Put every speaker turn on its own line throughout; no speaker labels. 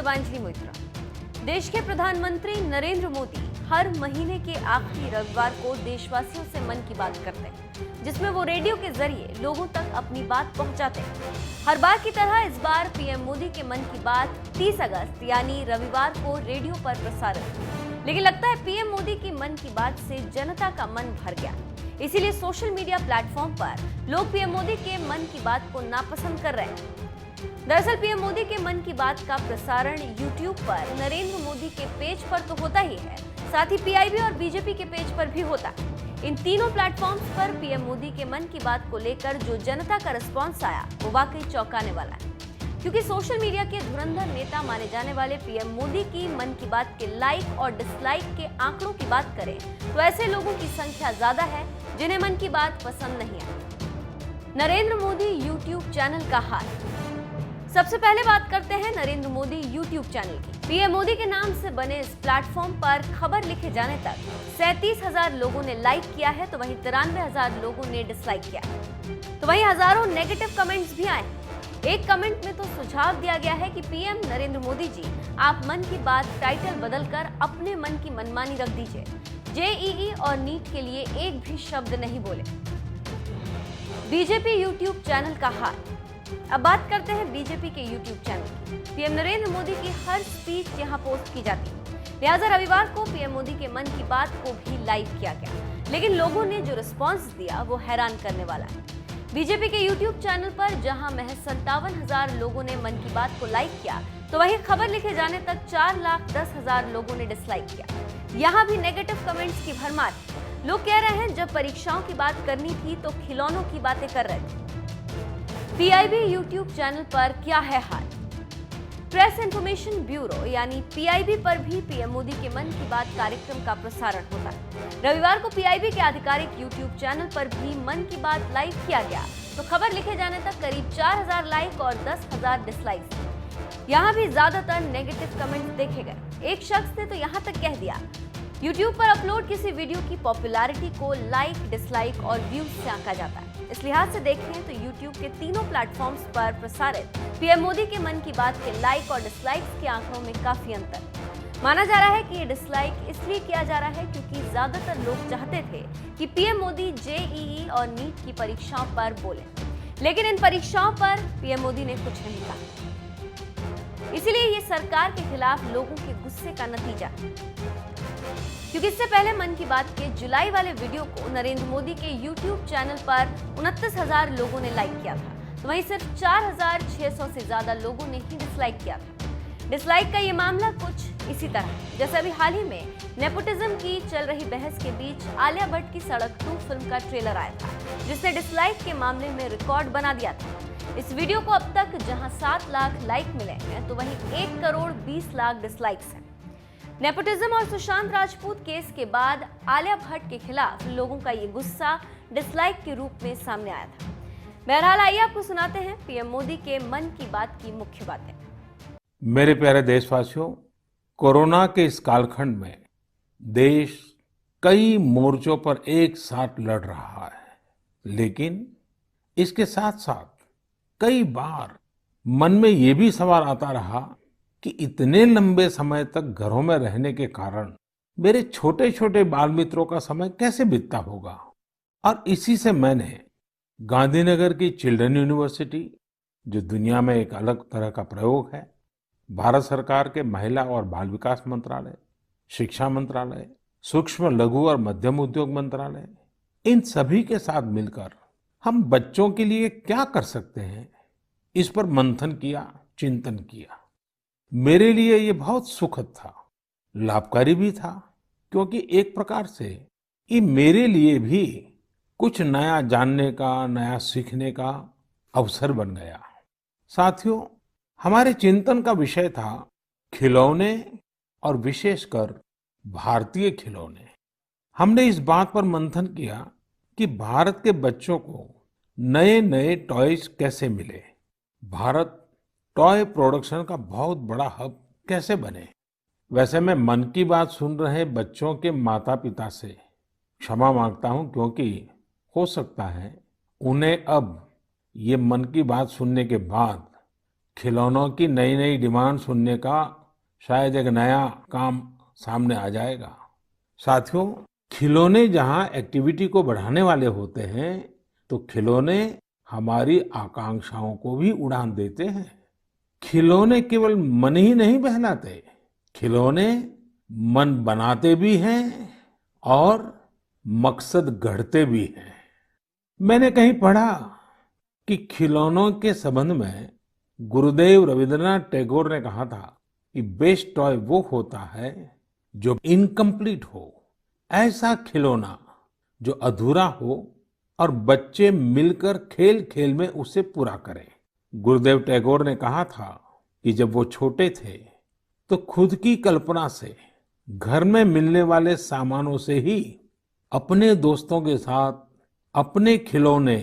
सर्वांजलि मोइत्रा। देश के प्रधानमंत्री नरेंद्र मोदी हर महीने के आखिरी रविवार को देशवासियों से मन की बात करते हैं, जिसमें वो रेडियो के जरिए लोगों तक अपनी बात पहुंचाते हैं। हर बार की तरह इस बार पीएम मोदी के मन की बात 30 अगस्त यानी रविवार को रेडियो पर प्रसारित हुई। लेकिन लगता है पीएम मोदी की मन की बात से जनता का मन भर गया। इसीलिए सोशल मीडिया प्लेटफॉर्म पर लोग पीएम मोदी के मन की बात को नापसंद कर रहे हैं। दरअसल पीएम मोदी के मन की बात का प्रसारण YouTube पर नरेंद्र मोदी के पेज पर तो होता ही है, साथ ही पीआईबी और बीजेपी के पेज पर भी होता है। इन तीनों प्लेटफॉर्म्स पर पीएम मोदी के मन की बात को लेकर जो जनता का रिस्पॉन्स आया वो वाकई चौंकाने वाला है, क्योंकि सोशल मीडिया के धुरंधर नेता माने जाने वाले पीएम मोदी की मन की बात के लाइक और डिसलाइक के आंकड़ों की बात करें तो ऐसे लोगों की संख्या ज्यादा है जिन्हें मन की बात पसंद नहीं आई। नरेंद्र मोदी YouTube चैनल का हाल। सबसे पहले बात करते हैं नरेंद्र मोदी YouTube चैनल की। पीएम मोदी के नाम से बने इस प्लेटफॉर्म पर खबर लिखे जाने तक 37,000 लोगों ने लाइक किया है, तो वहीं 93,000 लोगों ने डिसलाइक किया है। तो वहीं हजारों नेगेटिव कमेंट्स भी आए। एक कमेंट में तो सुझाव दिया गया है कि पीएम नरेंद्र मोदी जी, आप मन की बात टाइटल बदलकर अपने मन की मनमानी रख दीजिए। जेईई और नीट के लिए एक भी शब्द नहीं बोले। बीजेपी YouTube चैनल का हाल। अब बात करते हैं बीजेपी के YouTube चैनल की। पीएम नरेंद्र मोदी की हर स्पीच यहां पोस्ट की जाती है, लिहाजा रविवार को पीएम मोदी के मन की बात को भी लाइव किया गया। लेकिन लोगों ने जो रिस्पांस दिया वो हैरान करने वाला है। बीजेपी के YouTube चैनल पर जहां महज 57,000 लोगों ने मन की बात को लाइक किया, तो वहीं खबर लिखे जाने तक 4,10,000 लोगों ने डिसलाइक किया। यहाँ भी नेगेटिव कमेंट्स की भरमार। लोग कह रहे हैं जब परीक्षाओं की बात करनी थी तो खिलौनों की बातें कर रहे थे। पीआईबी YouTube चैनल पर क्या है हाल। प्रेस इंफॉर्मेशन ब्यूरो यानी पीआईबी पर भी पीएम मोदी के मन की बात कार्यक्रम का प्रसारण होता है। रविवार को पीआईबी के आधिकारिक YouTube चैनल पर भी मन की बात लाइव किया गया, तो खबर लिखे जाने तक करीब 4,000 लाइक और 10,000 डिसलाइक्स। यहाँ भी ज्यादातर नेगेटिव कमेंट देखे गए। एक शख्स ने तो यहाँ तक कह दिया, YouTube पर अपलोड किसी वीडियो की पॉपुलैरिटी को लाइक, डिसलाइक और व्यूज से आंका जाता है। इस लिहाज से देखें तो YouTube के तीनों प्लेटफॉर्म्स पर प्रसारित पीएम मोदी के मन की बात के लाइक और डिसलाइक्स के आंकड़ों में काफी अंतर। माना जा रहा है कि ये डिसलाइक इसलिए किया जा रहा है क्योंकि ज्यादातर लोग चाहते थे कि पीएम मोदी जेईई और नीट की परीक्षाओं पर बोले, लेकिन इन परीक्षाओं पर पीएम मोदी ने कुछ नहीं कहा। इसीलिए ये सरकार के खिलाफ लोगों के गुस्से का नतीजा है, क्योंकि इससे पहले मन की बात के जुलाई वाले वीडियो को नरेंद्र मोदी के YouTube चैनल पर 29,000 लोगों ने लाइक किया था, तो वहीं सिर्फ 4,600 से ज्यादा लोगों ने ही डिसलाइक किया था। डिसलाइक का ये मामला कुछ इसी तरह, जैसे अभी हाल ही में नेपोटिज्म की चल रही बहस के बीच आलिया भट्ट की सड़क 2 फिल्म का ट्रेलर आया था, जिसने डिसलाइक के मामले में रिकॉर्ड बना दिया था। इस वीडियो को अब तक जहां 7 लाख लाइक मिले हैं, तो वहीं 1 करोड़ 20 लाख डिसलाइक्स हैं। नेपोटिज्म और सुशांत राजपूत केस के बाद आलिया भट्ट के खिलाफ लोगों का ये गुस्सा डिसलाइक के रूप में सामने आया था। बहरहाल आइए आपको सुनाते हैं पीएम मोदी के मन की बात की मुख्य बातें।
मेरे प्यारे देशवासियों, कोरोना के इस कालखंड में देश कई मोर्चों पर एक साथ लड़ रहा है, लेकिन इसके साथ साथ कई बार मन में ये भी सवाल आता रहा कि इतने लंबे समय तक घरों में रहने के कारण मेरे छोटे छोटे बाल मित्रों का समय कैसे बीतता होगा। और इसी से मैंने गांधीनगर की चिल्ड्रन यूनिवर्सिटी, जो दुनिया में एक अलग तरह का प्रयोग है, भारत सरकार के महिला और बाल विकास मंत्रालय, शिक्षा मंत्रालय, सूक्ष्म लघु और मध्यम उद्योग मंत्रालय, इन सभी के साथ मिलकर हम बच्चों के लिए क्या कर सकते हैं, इस पर मंथन किया, चिंतन किया। मेरे लिए ये बहुत सुखद था, लाभकारी भी था, क्योंकि एक प्रकार से ये मेरे लिए भी कुछ नया जानने का, नया सीखने का अवसर बन गया। साथियों, हमारे चिंतन का विषय था खिलौने और विशेषकर भारतीय खिलौने। हमने इस बात पर मंथन किया कि भारत के बच्चों को नए नए टॉयज कैसे मिले, भारत टॉय प्रोडक्शन का बहुत बड़ा हब कैसे बने। वैसे मैं मन की बात सुन रहे बच्चों के माता पिता से क्षमा मांगता हूं, क्योंकि हो सकता है उन्हें अब ये मन की बात सुनने के बाद खिलौनों की नई नई डिमांड सुनने का शायद एक नया काम सामने आ जाएगा। साथियों, खिलौने जहां एक्टिविटी को बढ़ाने वाले होते हैं, तो खिलौने हमारी आकांक्षाओं को भी उड़ान देते हैं। खिलौने केवल मन ही नहीं बहलाते, खिलौने मन बनाते भी हैं और मकसद गढ़ते भी हैं। मैंने कहीं पढ़ा कि खिलौनों के संबंध में गुरुदेव रविंद्रनाथ टैगोर ने कहा था कि बेस्ट टॉय वो होता है जो इनकम्प्लीट हो, ऐसा खिलौना जो अधूरा हो और बच्चे मिलकर खेल खेल में उसे पूरा करें। गुरुदेव टैगोर ने कहा था कि जब वो छोटे थे तो खुद की कल्पना से घर में मिलने वाले सामानों से ही अपने दोस्तों के साथ अपने खिलौने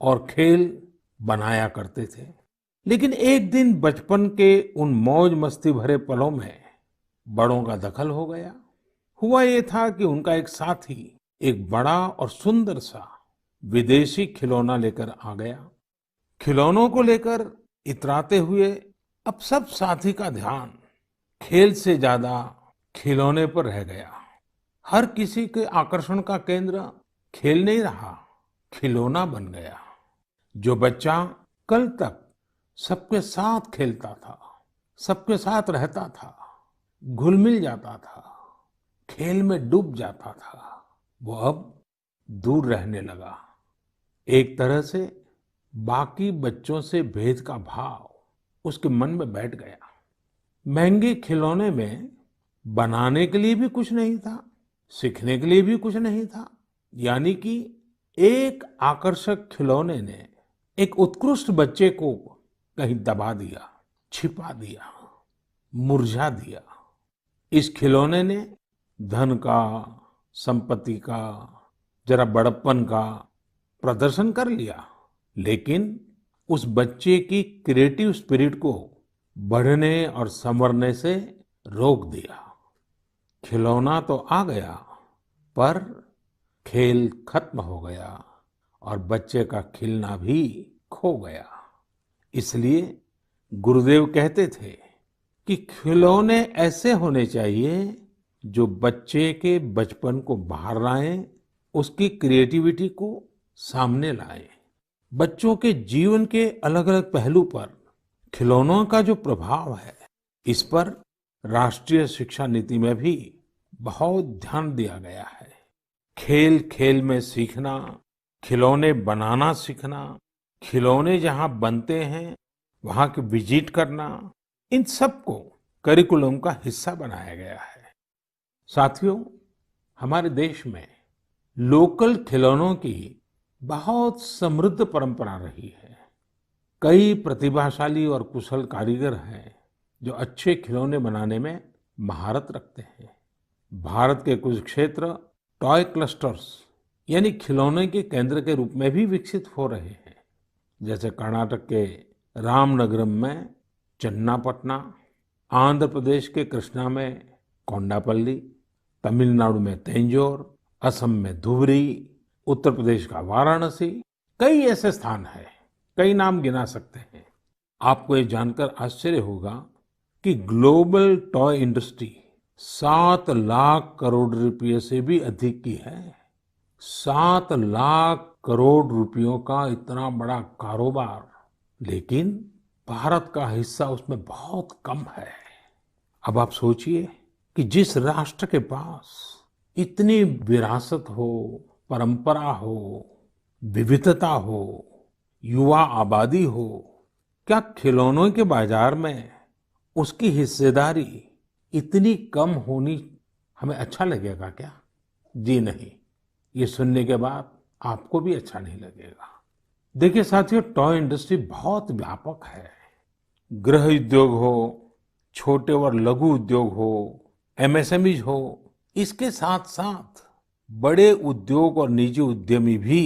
और खेल बनाया करते थे। लेकिन एक दिन बचपन के उन मौज मस्ती भरे पलों में बड़ों का दखल हो गया। हुआ ये था कि उनका एक साथी एक बड़ा और सुंदर सा विदेशी खिलौना लेकर आ गया। खिलौनों को लेकर इतराते हुए अब सब साथी का ध्यान खेल से ज्यादा खिलौने पर रह गया। हर किसी के आकर्षण का केंद्र खेल नहीं रहा, खिलौना बन गया। जो बच्चा कल तक सबके साथ खेलता था, सबके साथ रहता था, घुल मिल जाता था, खेल में डूब जाता था, वो अब दूर रहने लगा। एक तरह से बाकी बच्चों से भेद का भाव उसके मन में बैठ गया। महंगे खिलौने में बनाने के लिए भी कुछ नहीं था, सीखने के लिए भी कुछ नहीं था। यानी कि एक आकर्षक खिलौने ने एक उत्कृष्ट बच्चे को कहीं दबा दिया, छिपा दिया, मुरझा दिया। इस खिलौने ने धन का, संपत्ति का, जरा बड़प्पन का प्रदर्शन कर लिया, लेकिन उस बच्चे की क्रिएटिव स्पिरिट को बढ़ने और संवरने से रोक दिया। खिलौना तो आ गया, पर खेल खत्म हो गया और बच्चे का खिलना भी खो गया। इसलिए गुरुदेव कहते थे कि खिलौने ऐसे होने चाहिए जो बच्चे के बचपन को बाहर लाएं, उसकी क्रिएटिविटी को सामने लाएं। बच्चों के जीवन के अलग अलग पहलू पर खिलौनों का जो प्रभाव है, इस पर राष्ट्रीय शिक्षा नीति में भी बहुत ध्यान दिया गया है। खेल खेल में सीखना, खिलौने बनाना सीखना, खिलौने जहां बनते हैं वहां की विजिट करना, इन सबको करिकुलम का हिस्सा बनाया गया है। साथियों, हमारे देश में लोकल खिलौनों की बहुत समृद्ध परंपरा रही है। कई प्रतिभाशाली और कुशल कारीगर हैं जो अच्छे खिलौने बनाने में महारत रखते हैं। भारत के कुछ क्षेत्र टॉय क्लस्टर्स यानी खिलौने के केंद्र के रूप में भी विकसित हो रहे हैं। जैसे कर्नाटक के रामनगरम में चन्नापटना, आंध्र प्रदेश के कृष्णा में कोंडापल्ली, तमिलनाडु में तंजौर, असम में धुबरी, उत्तर प्रदेश का वाराणसी, कई ऐसे स्थान हैं, कई नाम गिना सकते हैं। आपको ये जानकर आश्चर्य होगा कि global toy industry 7 lakh crore रुपए से भी अधिक की है। 7 लाख करोड़ रुपयों का इतना बड़ा कारोबार, लेकिन भारत का हिस्सा उसमें बहुत कम है। अब आप सोचिए कि जिस राष्ट्र के पास इतनी विरासत हो, परंपरा हो, विविधता हो, युवा आबादी हो, क्या खिलौनों के बाजार में उसकी हिस्सेदारी इतनी कम होनी हमें अच्छा लगेगा क्या? जी नहीं, ये सुनने के बाद आपको भी अच्छा नहीं लगेगा। देखिए साथियों, टॉय इंडस्ट्री बहुत व्यापक है। गृह उद्योग हो, छोटे और लघु उद्योग हो, एमएसएमईज हो, इसके साथ साथ बड़े उद्योग और निजी उद्यमी भी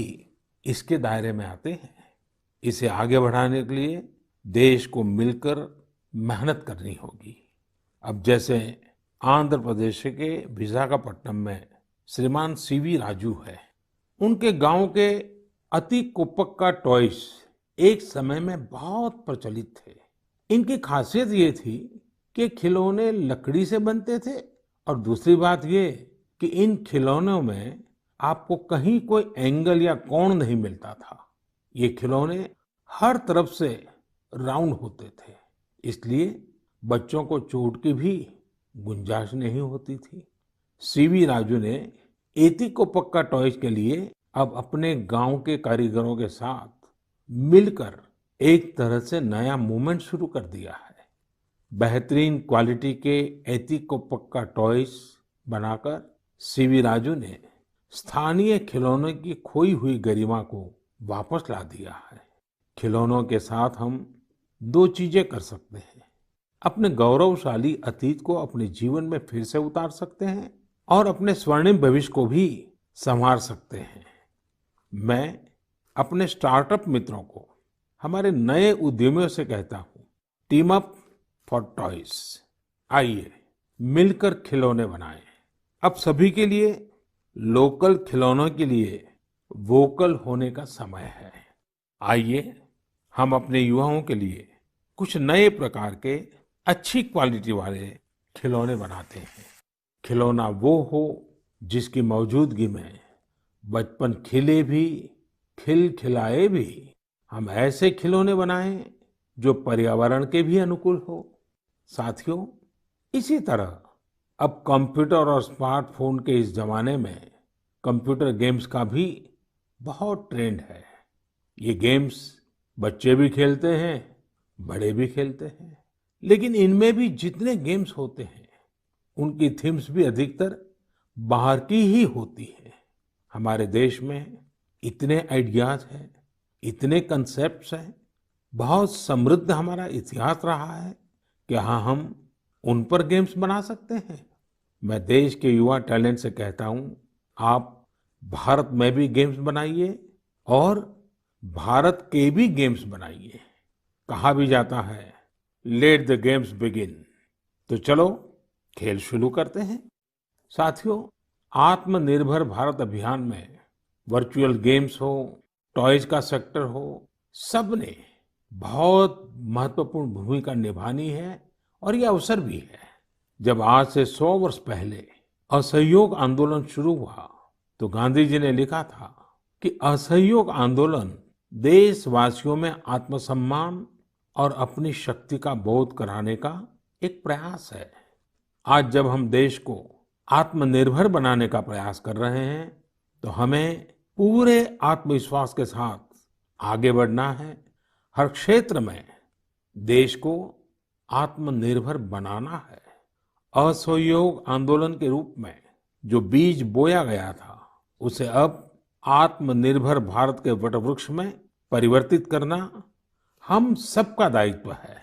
इसके दायरे में आते हैं। इसे आगे बढ़ाने के लिए देश को मिलकर मेहनत करनी होगी। अब जैसे आंध्र प्रदेश के विशाखापट्टनम में श्रीमान सीवी राजू है, उनके गांव के अति कोप्पका टॉयज एक समय में बहुत प्रचलित थे। इनकी खासियत ये थी कि खिलौने लकड़ी से बनते थे और दूसरी बात ये कि इन खिलौनों में आपको कहीं कोई एंगल या कोण नहीं मिलता था। ये खिलौने हर तरफ से राउंड होते थे, इसलिए बच्चों को चोट की भी गुंजाइश नहीं होती थी। सीवी राजू ने एतिकोप्पका टॉयज के लिए अब अपने गांव के कारीगरों के साथ मिलकर एक तरह से नया मूवमेंट शुरू कर दिया है। बेहतरीन क्वालिटी के एतिकोप्पका टॉयज बनाकर सीवी राजू ने स्थानीय खिलौनों की खोई हुई गरिमा को वापस ला दिया है। खिलौनों के साथ हम दो चीजें कर सकते हैं। अपने गौरवशाली अतीत को अपने जीवन में फिर से उतार सकते हैं और अपने स्वर्णिम भविष्य को भी संवार सकते हैं। मैं अपने स्टार्टअप मित्रों को, हमारे नए उद्यमियों से कहता हूँ, टीम अप फॉर टॉयज। आइए मिलकर खिलौने बनाएं। अब सभी के लिए लोकल खिलौनों के लिए वोकल होने का समय है। आइए हम अपने युवाओं के लिए कुछ नए प्रकार के अच्छी क्वालिटी वाले खिलौने बनाते हैं। खिलौना वो हो जिसकी मौजूदगी में बचपन खिले भी, खिलखिलाए भी। हम ऐसे खिलौने बनाएं जो पर्यावरण के भी अनुकूल हो। साथियों, इसी तरह अब कंप्यूटर और स्मार्टफोन के इस जमाने में कंप्यूटर गेम्स का भी बहुत ट्रेंड है। ये गेम्स बच्चे भी खेलते हैं, बड़े भी खेलते हैं, लेकिन इनमें भी जितने गेम्स होते हैं उनकी थीम्स भी अधिकतर बाहर की ही होती है। हमारे देश में इतने आइडियाज हैं, इतने कंसेप्ट्स हैं, बहुत समृद्ध हमारा इतिहास रहा है कि हाँ, हम उन पर गेम्स बना सकते हैं। मैं देश के युवा टैलेंट से कहता हूँ, आप भारत में भी गेम्स बनाइए और भारत के भी गेम्स बनाइए। कहा भी जाता है, लेट द गेम्स बिगिन। तो चलो खेल शुरू करते हैं। साथियों, आत्मनिर्भर भारत अभियान में वर्चुअल गेम्स हो, टॉयज का सेक्टर हो, सबने बहुत महत्वपूर्ण भूमिका निभानी है और ये अवसर भी है। जब आज से 100 वर्ष पहले असहयोग आंदोलन शुरू हुआ तो गांधी जी ने लिखा था कि असहयोग आंदोलन देशवासियों में आत्मसम्मान और अपनी शक्ति का बोध कराने का एक प्रयास है। आज जब हम देश को आत्मनिर्भर बनाने का प्रयास कर रहे हैं तो हमें पूरे आत्मविश्वास के साथ आगे बढ़ना है। हर क्षेत्र में देश को आत्मनिर्भर बनाना है। असहयोग आंदोलन के रूप में जो बीज बोया गया था उसे अब आत्मनिर्भर भारत के वटवृक्ष में परिवर्तित करना हम सबका दायित्व है।